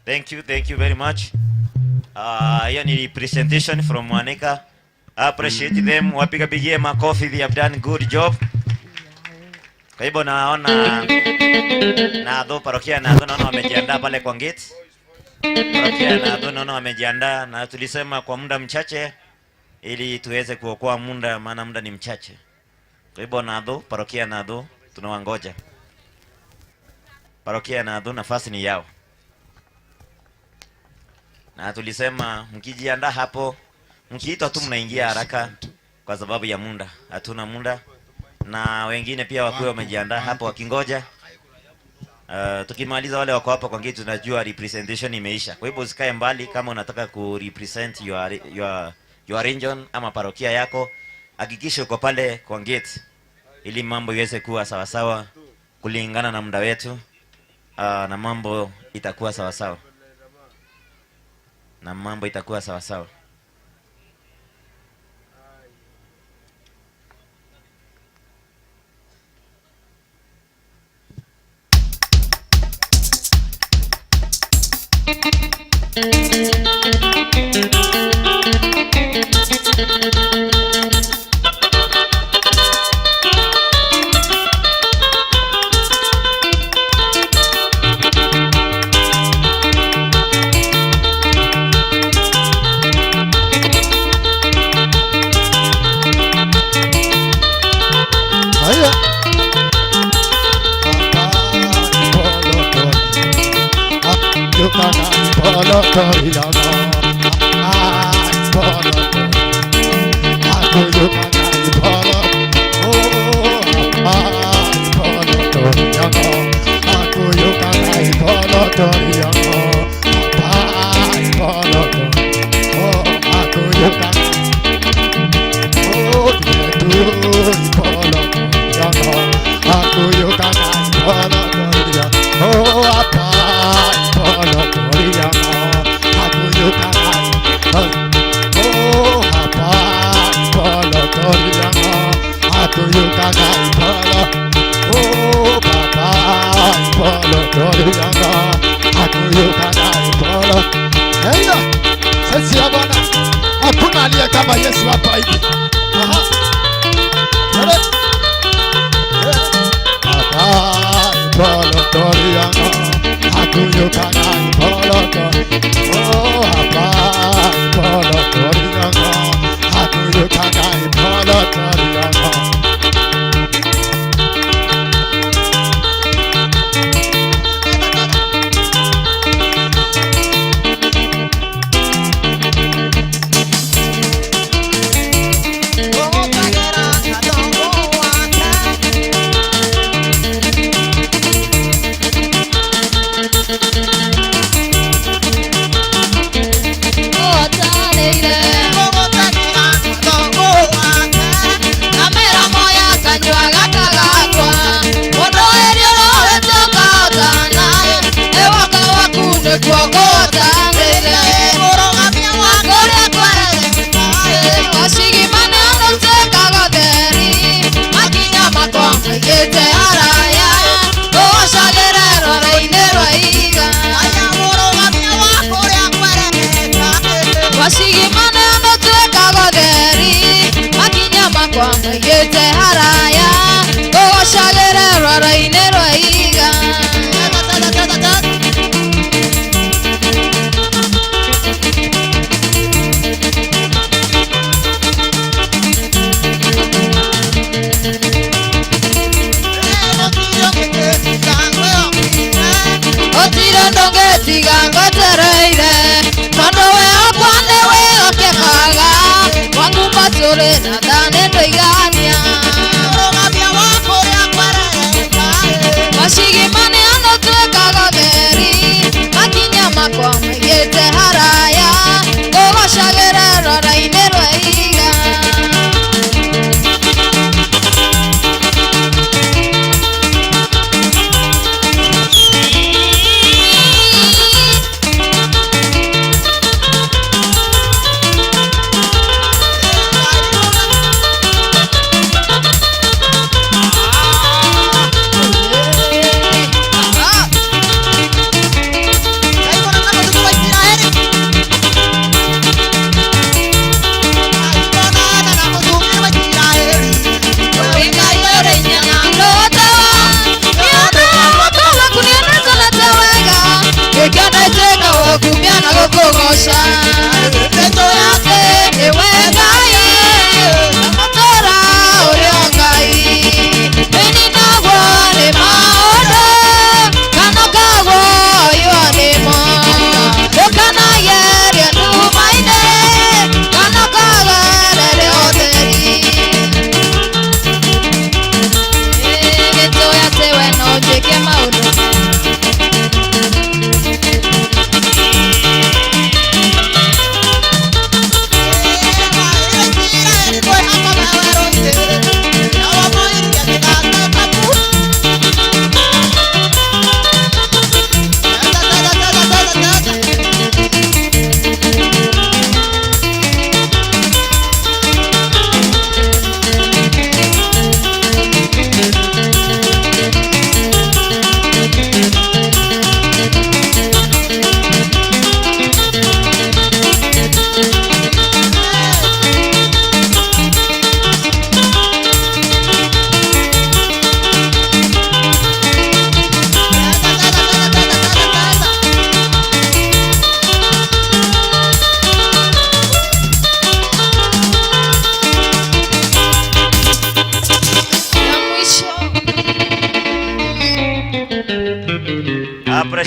Thank you very much. Hiyo ni presentation from Mwanika. Appreciate them. Wapiga pigie makofi, they have done good job. Kwa hivyo naona Nadho parokia Nadho naona wamejiandaa pale kwa gate. Parokia Nadho naona wamejiandaa na tulisema kwa muda mchache ili tuweze kuokoa muda, maana muda ni mchache. Kwa hivyo Nadho, parokia Nadho tunawangoja. Parokia Nadho nafasi ni yao. Na tulisema mkijiandaa hapo, mkiitwa tu mnaingia haraka kwa sababu ya muda. Hatuna muda. Na wengine pia wakiwa wamejiandaa hapo wakingoja. Tukimaliza wale wako hapa kwa gate tunajua representation imeisha. Kwa hivyo usikae mbali kama unataka ku represent your region ama parokia yako, hakikisha uko pale kwa gate ili mambo iweze kuwa sawa sawa kulingana na muda wetu. Na mambo itakuwa sawa sawa. Na mambo itakuwa sawa sawa.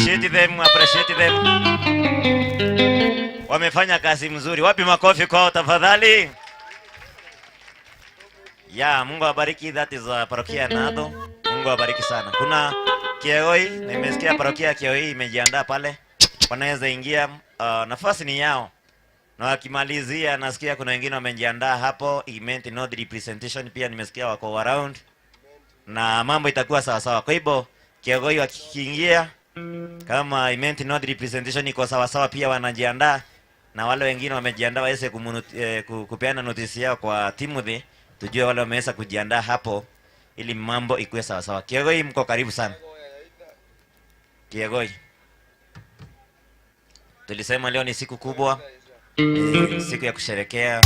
Appreciate them, appreciate them. Wamefanya kazi mzuri. Wapi makofi kwao tafadhali? Ya, Mungu awabariki. That is parokia Nado. Mungu awabariki sana. Kuna Kioi, nimesikia parokia Kioi imejiandaa pale. Wanaweza ingia, nafasi ni yao. Na wakimalizia nasikia kuna wengine wamejiandaa hapo. Event not representation pia nimesikia wako around. Na mambo itakuwa sawa sawa. Kwa hivyo Kioi wakiingia kama event not representation iko sawa sawa pia wanajiandaa. Na wale wengine wamejiandaa waweze kupeana notice yao kwa Timothy. Tujue wale wameweza kujiandaa hapo ili mambo ikuwe sawa sawa. Kiegoi mko karibu sana. Kiegoi. Tulisema leo ni siku kubwa. Siku ya kusherekea.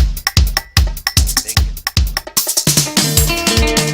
Thank you.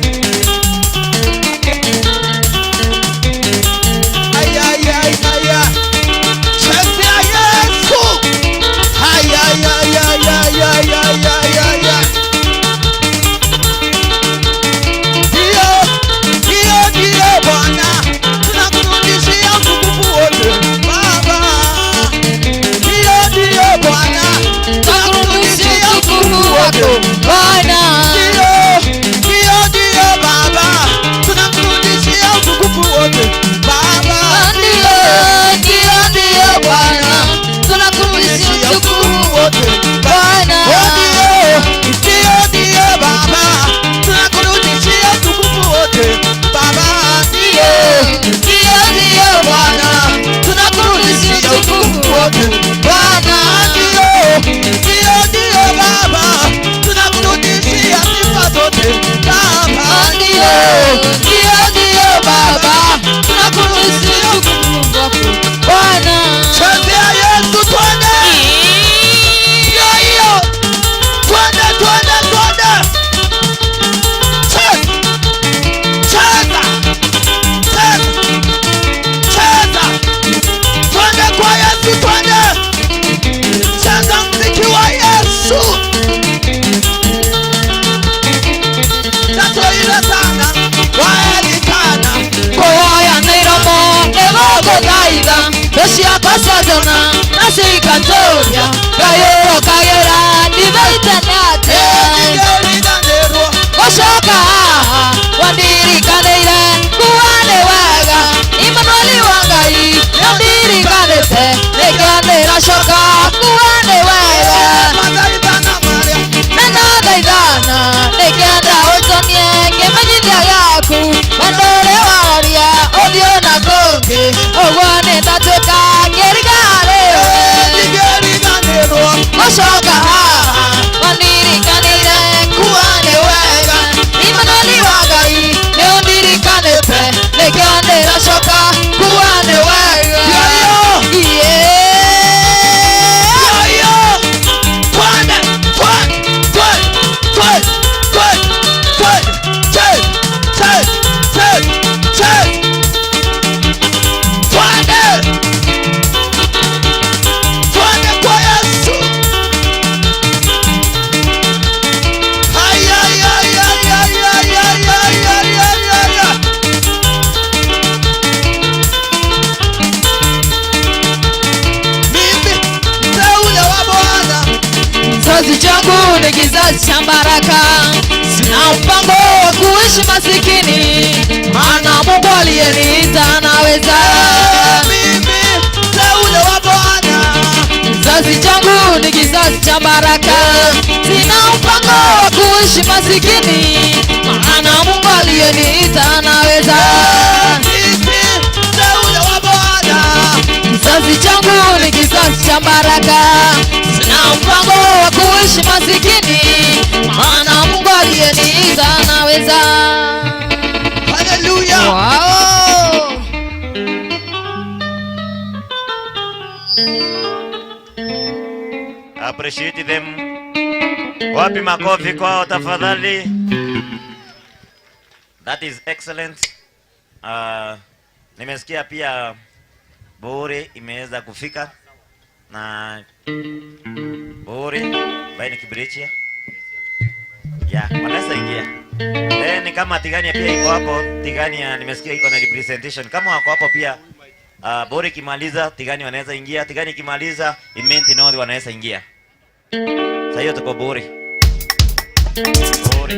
cha baraka, sina mpango wa kuishi masikini, maana Mungu aliyeniita anaweza. Mimi teule wa Bwana, kizazi changu ni kizazi cha baraka, sina mpango wa kuishi masikini, maana Mungu aliyeniita anaweza. mimi teule wa Bwana, kizazi changu ni kizazi cha baraka, sina mpango wa kuishi masikini, maana Mungu aliyeniita anaweza. haleluya. Wow. Appreciate them. Wapi makofi kwao tafadhali. That is excellent. Nimesikia pia Bure imeweza kufika na Bure baini Kibirichia. Wanaweza ingia. Ni kama Tigania pia iko hapo. Tigania nimesikia iko na representation. Kama wako hapo pia Bora ikimaliza Tigani wanaweza ingia, Tigani ikimaliza Imenti North wanaweza ingia. Sasa hiyo tuko Bora. Bora.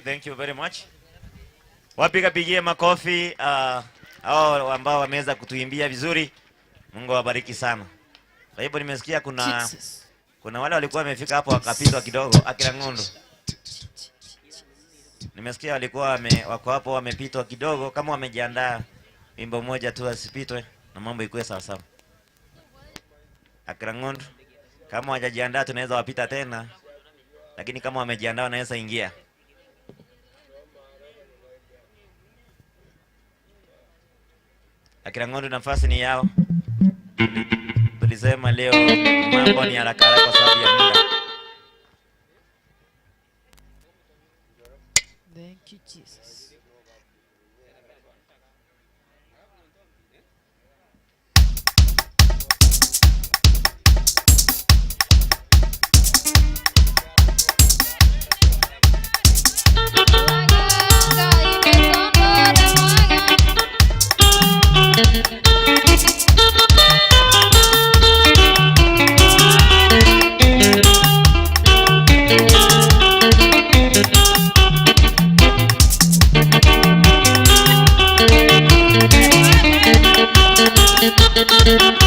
Thank you very much. Wapiga pigie makofi hao ambao wameweza kutuimbia vizuri. Mungu awabariki sana. Kwa hivyo nimesikia kuna wale walikuwa wamefika hapo wakapitwa kidogo akila ngondo. Nimesikia walikuwa wako hapo wamepitwa kidogo, kama wamejiandaa wimbo moja tu asipitwe na mambo ikuwe sawa sawa. Akila ngondo kama hawajajiandaa tunaweza wapita tena, lakini kama wamejiandaa wanaweza ingia. Akila ngondo nafasi ni yao. Tulisema leo mambo ni haraka haraka kwa sababu ya muda. Thank you, Jesus. Thank you.